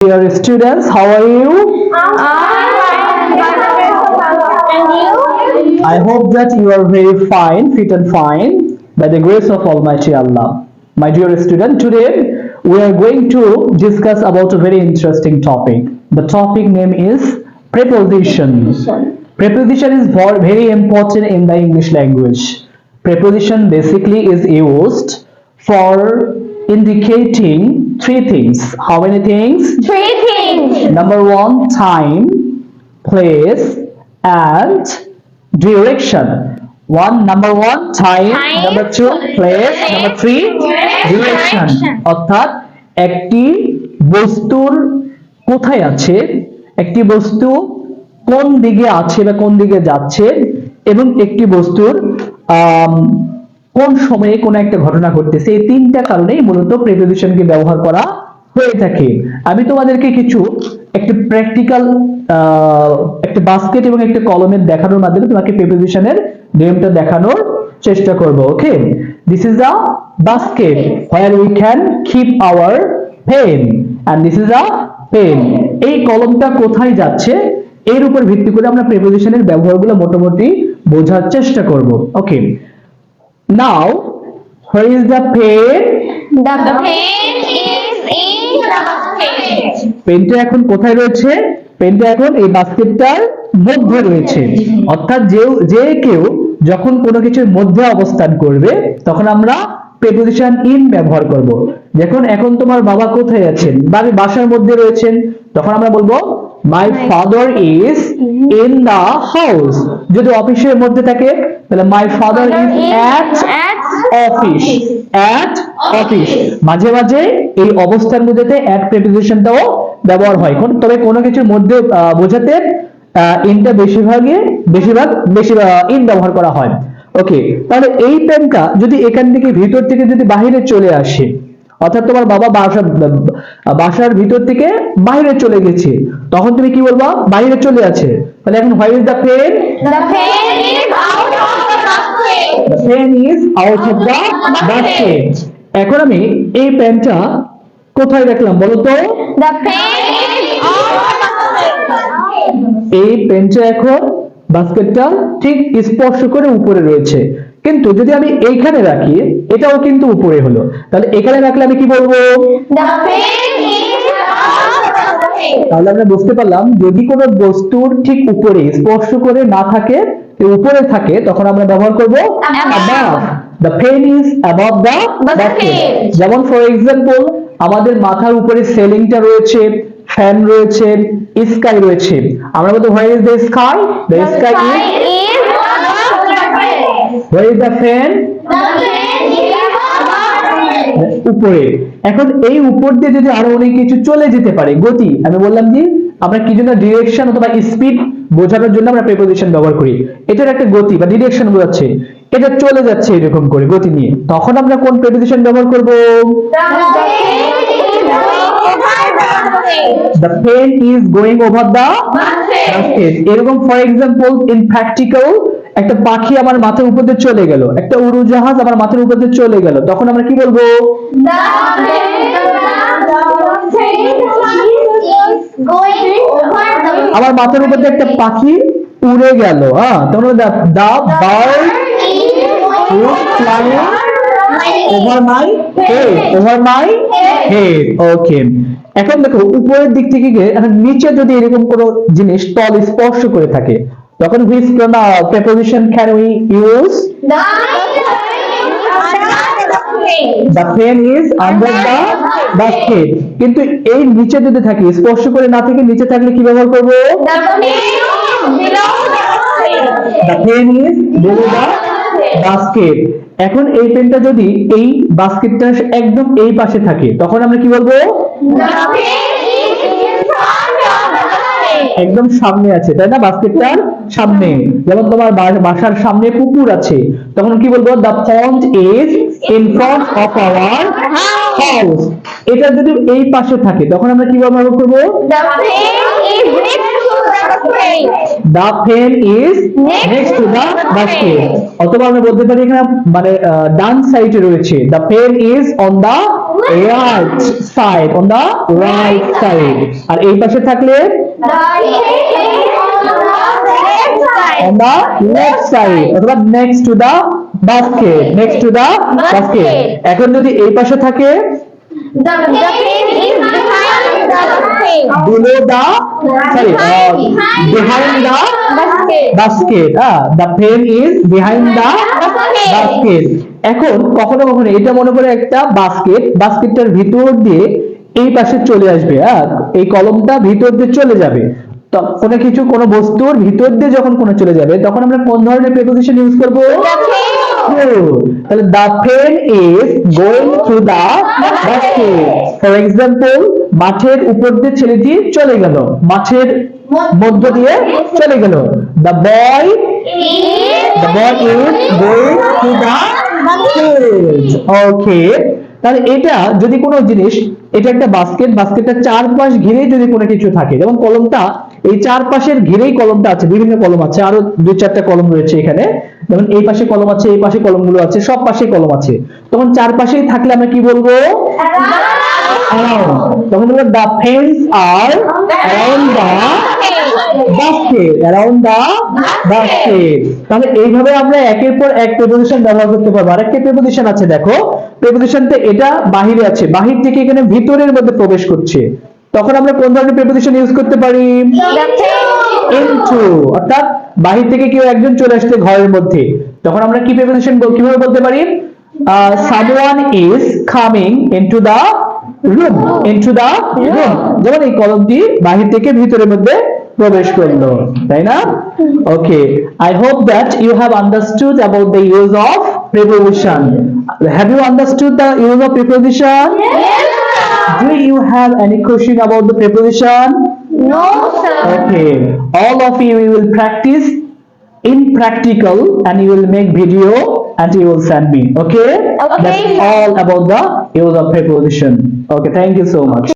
Dear students, how are you? I hope that you are very fine, fit and fine by the grace of Almighty Allah. My dear student, today we are going to discuss about a very interesting topic. The topic name is preposition. Preposition is very important in the English language. Preposition basically is used for indicating three things. How many things? Three things. Number one, time, place, and direction. Number one, time. Number two, place. Number three, direction. অর্থাৎ একটি বস্তুর কোথায় আছে, একটি বস্তু কোন দিকে আছে বা কোন দিকে যাচ্ছে, এবং একটি বস্তুর কোন সময়ে কোন একটা ঘটনা ঘটতেছে, এই তিনটা কারণেই মূলত প্রিপোজিশনকে ব্যবহার করা হয়ে থাকে। আমি তোমাদেরকে একটা প্র্যাকটিক্যাল একটা বাস্কেট এবং একটা কলমের দেখানোর মাধ্যমে তোমাকে প্রিপোজিশনের নিয়মটা দেখানোর চেষ্টা করব। Okay, this is a basket where we can keep our pen and this is a pen. এই কলমটা কোথায় যাচ্ছে এর উপর ভিত্তি করে আমরা প্রিপোজিশনের ব্যবহারগুলো মোটামুটি বোঝার চেষ্টা করব। ওকে, now where is the pen? The pen is in the basket. পেনটা এখন কোথায় রয়েছে? পেনটা এখন এই বাস্কেটটার মধ্যে রয়েছে। অর্থাৎ যে কেউ যখন কোনো কিছুর মধ্যে অবস্থান করবে তখন আমরা প্রিপোজিশন ইন ব্যবহার করব। এখন তোমার বাবা কোথায় আছেন? বাসার মধ্যে রয়েছেন, তখন আমরা বলবো my father is in the house. যদি অফিসের মধ্যে থাকে তাহলে my father is at office. At office. মাঝে মাঝে এই অবস্থার মধ্যে অ্যাট প্রিপোজিশনটাও ব্যবহার হয়, তবে কোনো কিছুর মধ্যে বোঝাতে ইনটা বেশিরভাগ ইন ব্যবহার করা হয়। ওকে, তাহলে এই পেনটা যদি এখান থেকে ভিতর থেকে যদি বাইরে চলে আসে, অর্থাৎ তোমার বাবা বাসার ভিতর থেকে বাইরে চলে গেছে, তখন তুমি কি বলবা? বাইরে চলে আছে। তাহলে এখন where is the pen? The pen is out of the basket. The pen is out of the basket. এখন আমি এই পেনটা কোথায় রাখলাম বলো তো? The pen is out of the basket. এই পেনটা এখন বাস্কেটটা ঠিক স্পর্শ করে উপরে রয়েছে, কিন্তু যদি আমি এইখানে রাখি এটাও কিন্তু উপরে হলো, তাহলে এখানে রাখলে আমি কি বলবো? The pen is out of the basket. তাহলে আমরা বুঝতে পারলাম যদি কোনো বস্তুর ঠিক উপরে স্পর্শ করে না থাকে, উপরে থাকে, তখন আমরা ব্যবহার করব above. The pen is above the basket. যেমন ফর এক্সাম্পল আমাদের মাথার উপরে সিলিংটা রয়েছে, ফ্যান রয়েছে, স্কাই রয়েছে, আমরা বলতে where is the sky? The sky is above the basket. where is the fan? The pen is above the basket. উপরে। এখন এই উপর দিয়ে যদি আরো অনেক কিছু চলে যেতে পারে, গতি, আমি বললাম যে আমরা কি জন্য ডিরেকশন অথবা স্পিড বোঝানোর জন্য আমরা প্রিপোজিশন ব্যবহার করি। এটার একটা গতি বা ডিরেকশন বোঝাচ্ছে, এটা চলে যাচ্ছে এরকম করে গতি নিয়ে, তখন আমরা কোন প্রিপোজিশন ব্যবহার করব? The pen is going over the The pen is going over the basket. basket. এরকম ফর এক্সাম্পল ইন প্র্যাকটিক্যাল একটা পাখি আমার মাথার উপর দিয়ে চলে গেল, একটা উড়োজাহাজ আমার মাথার উপর দিয়ে চলে গেল, তখন আমরা কি বলবো? The pen is going over the আমার মাথার উপর দিয়ে একটা পাখি উড়ে গেল, তখন the bird is flying over my head. Over my head. Okay. এখন দেখো উপরের দিক থেকে গিয়ে এখন নিচে যদি এরকম কোনো জিনিস তল স্পর্শ করে থাকে, তখন which preposition can we use? The pen is under the basket. কিন্তু এই নিচে যদি থাকে, স্পর্শ করে না থাকে, নিচে থাকলে কি ব্যবহার করব? The pen is below the basket. এখন এই পেনটা যদি এই বাস্কেটটা একদম এই পাশে থাকে, তখন আমরা কি বলবো? একদম সামনে আছে, তাই না? বাস্কেটটার সামনে। যেমন তোমার বাসার সামনে পুকুর আছে, তখন কি বলবো? The pond is in front of our house. এটা যদি এই পাশে থাকে, তখন আমরা কি ব্যবহার করব? The pen is next to the The pen is next to the basket. অথবা আমরা বলতে পারি এখানে মানে ডান সাইডে রয়েছে। The pen is on the right side. On the right side. আর এই পাশে থাকলে on the left side অথবা next to the basket. Next to the basket. এখন যদি এই পাশে থাকে The pen is behind the basket. below the sorry behind the basket. The pen is behind the basket. এখন কখনো কখনো এটা মনে করে একটা বাস্কেটটার ভিতর দিয়ে এই পাশে চলে আসবে। এই কলমটা ভিতর দিয়ে চলে যাবে। তো কোনো বস্তুর ভিতর দিয়ে যখন কোনো চলে যাবে তখন আমরা কোন ধরনের প্রিপোজিশন ইউজ করব? তাহলে the pen is going through the basket. For example, মাঠের উপর দিয়ে ছেলেটি চলে গেল, মাঠের মধ্য দিয়ে চলে গেল। The boy is going through the basket. Okay. তাহলে এটা যদি কোনো জিনিস, এটা একটা বাস্কেটটার চারপাশ ঘিরে যদি কোনো কিছু থাকে, যেমন কলমটা এই চারপাশের ঘিরেই কলমটা আছে, বিভিন্ন কলম আছে, আরো 2-4টা কলম রয়েছে এখানে, যেমন এই পাশে কলম আছে, এই পাশে কলমগুলো আছে, সব পাশে কলম আছে, তখন চারপাশেই থাকলে আমরা কি বলবো? তখন বলবো the pens are around the basket. Around the basket. তাহলে এইভাবে আমরা একের পর এক প্রিপোজিশন ব্যবহার করতে পারবো। আরেকটা প্রিপোজিশন আছে, দেখো প্রিপোজিশনটা এটা বাহিরে আছে, বাহির থেকে এখানে ভিতরের মধ্যে প্রবেশ করছে, তখন আমরা কোন ধরনের প্রিপোজিশন ইউজ করতে পারি? into. অর্থাৎ বাহির থেকে কেউ একজন চলে আসছে ঘরের মধ্যে, তখন আমরা কি প্রিপোজিশন কিভাবে বলতে পারি? Someone is coming into the room. Into the room. যেমন এই কলমটি বাহির থেকে ভিতরের মধ্যে প্রবেশ করলো, তাই না? Okay, I hope that you have understood about the use of preposition. Have you understood the use of preposition? Yes, Do you have any question about the preposition? no, sir. Okay, all of you will practice in practical and you will make video and you will send me. Okay? Okay. That's all about the use of preposition. Okay, thank you so much.